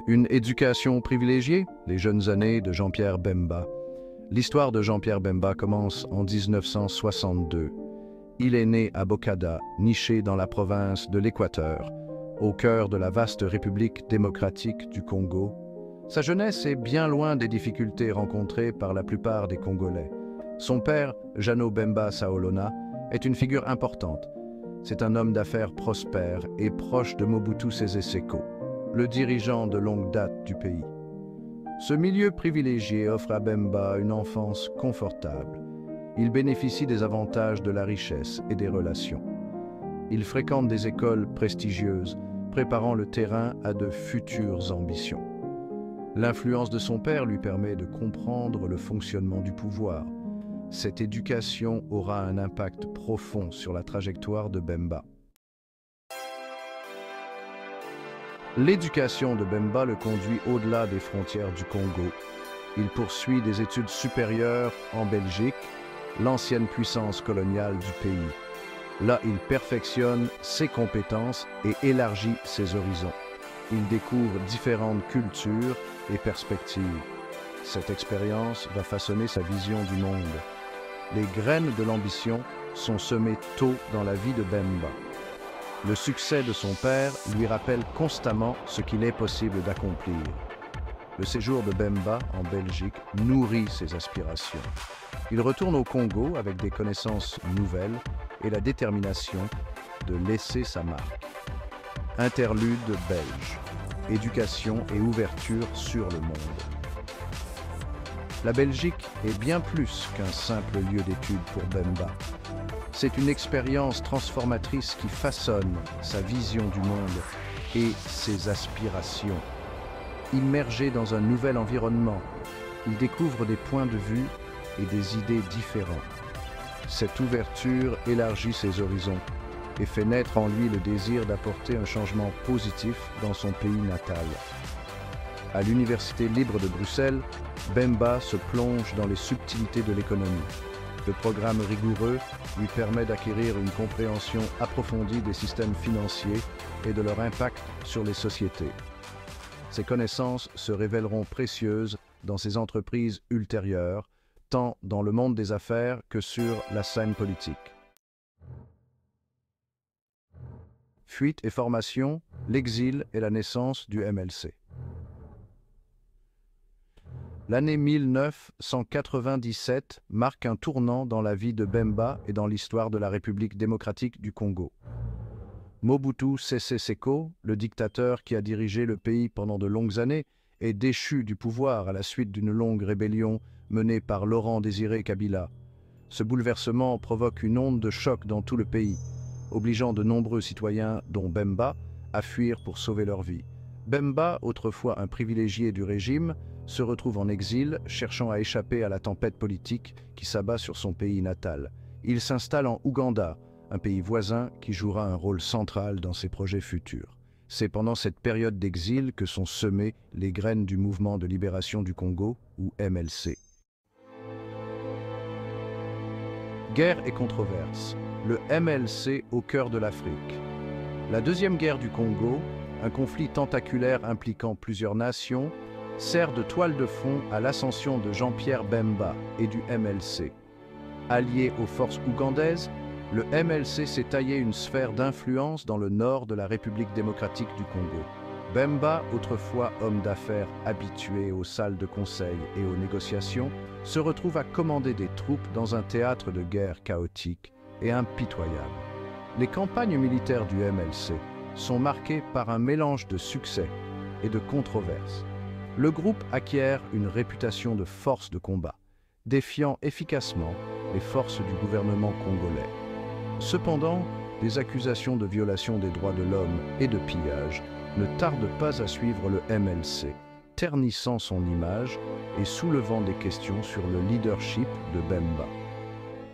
Une éducation privilégiée, les jeunes années de Jean-Pierre Bemba. L'histoire de Jean-Pierre Bemba commence en 1962. Il est né à Bokada, niché dans la province de l'Équateur, au cœur de la vaste République démocratique du Congo. Sa jeunesse est bien loin des difficultés rencontrées par la plupart des Congolais. Son père, Jeannot Bemba Saolona, est une figure importante. C'est un homme d'affaires prospère et proche de Mobutu Sese Seko, le dirigeant de longue date du pays. Ce milieu privilégié offre à Bemba une enfance confortable. Il bénéficie des avantages de la richesse et des relations. Il fréquente des écoles prestigieuses, préparant le terrain à de futures ambitions. L'influence de son père lui permet de comprendre le fonctionnement du pouvoir. Cette éducation aura un impact profond sur la trajectoire de Bemba. L'éducation de Bemba le conduit au-delà des frontières du Congo. Il poursuit des études supérieures en Belgique, l'ancienne puissance coloniale du pays. Là, il perfectionne ses compétences et élargit ses horizons. Il découvre différentes cultures et perspectives. Cette expérience va façonner sa vision du monde. Les graines de l'ambition sont semées tôt dans la vie de Bemba. Le succès de son père lui rappelle constamment ce qu'il est possible d'accomplir. Le séjour de Bemba en Belgique nourrit ses aspirations. Il retourne au Congo avec des connaissances nouvelles et la détermination de laisser sa marque. Interlude belge, éducation et ouverture sur le monde. La Belgique est bien plus qu'un simple lieu d'études pour Bemba. C'est une expérience transformatrice qui façonne sa vision du monde et ses aspirations. Immergé dans un nouvel environnement, il découvre des points de vue et des idées différentes. Cette ouverture élargit ses horizons et fait naître en lui le désir d'apporter un changement positif dans son pays natal. À l'Université libre de Bruxelles, Bemba se plonge dans les subtilités de l'économie. Le programme rigoureux lui permet d'acquérir une compréhension approfondie des systèmes financiers et de leur impact sur les sociétés. Ces connaissances se révéleront précieuses dans ses entreprises ultérieures, tant dans le monde des affaires que sur la scène politique. Fuite et formation, l'exil et la naissance du MLC. L'année 1997 marque un tournant dans la vie de Bemba et dans l'histoire de la République démocratique du Congo. Mobutu Sese Seko, le dictateur qui a dirigé le pays pendant de longues années, est déchu du pouvoir à la suite d'une longue rébellion menée par Laurent Désiré Kabila. Ce bouleversement provoque une onde de choc dans tout le pays, obligeant de nombreux citoyens, dont Bemba, à fuir pour sauver leur vie. Bemba, autrefois un privilégié du régime, se retrouve en exil, cherchant à échapper à la tempête politique qui s'abat sur son pays natal. Il s'installe en Ouganda, un pays voisin qui jouera un rôle central dans ses projets futurs. C'est pendant cette période d'exil que sont semées les graines du mouvement de libération du Congo, ou MLC. Guerre et controverse. Le MLC au cœur de l'Afrique. La deuxième guerre du Congo, un conflit tentaculaire impliquant plusieurs nations, sert de toile de fond à l'ascension de Jean-Pierre Bemba et du MLC. Allié aux forces ougandaises, le MLC s'est taillé une sphère d'influence dans le nord de la République démocratique du Congo. Bemba, autrefois homme d'affaires habitué aux salles de conseil et aux négociations, se retrouve à commander des troupes dans un théâtre de guerre chaotique et impitoyable. Les campagnes militaires du MLC sont marquées par un mélange de succès et de controverses. Le groupe acquiert une réputation de force de combat, défiant efficacement les forces du gouvernement congolais. Cependant, des accusations de violation des droits de l'homme et de pillage ne tardent pas à suivre le MLC, ternissant son image et soulevant des questions sur le leadership de Bemba.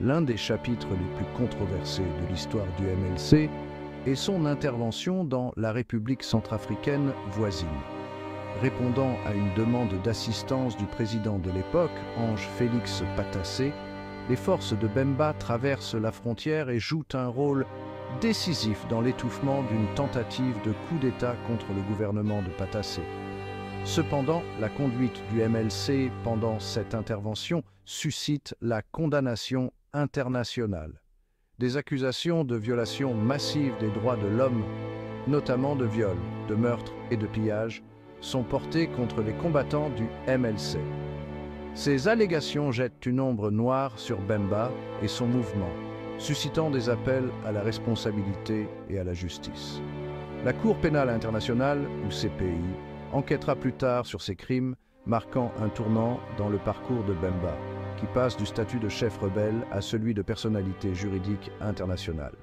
L'un des chapitres les plus controversés de l'histoire du MLC est son intervention dans la République centrafricaine voisine. Répondant à une demande d'assistance du président de l'époque, Ange Félix Patassé, les forces de Bemba traversent la frontière et jouent un rôle décisif dans l'étouffement d'une tentative de coup d'État contre le gouvernement de Patassé. Cependant, la conduite du MLC pendant cette intervention suscite la condamnation internationale. Des accusations de violation massive des droits de l'homme, notamment de viol, de meurtre et de pillage, sont portées contre les combattants du MLC. Ces allégations jettent une ombre noire sur Bemba et son mouvement, suscitant des appels à la responsabilité et à la justice. La Cour pénale internationale, ou CPI, enquêtera plus tard sur ces crimes, marquant un tournant dans le parcours de Bemba, qui passe du statut de chef rebelle à celui de personnalité juridique internationale.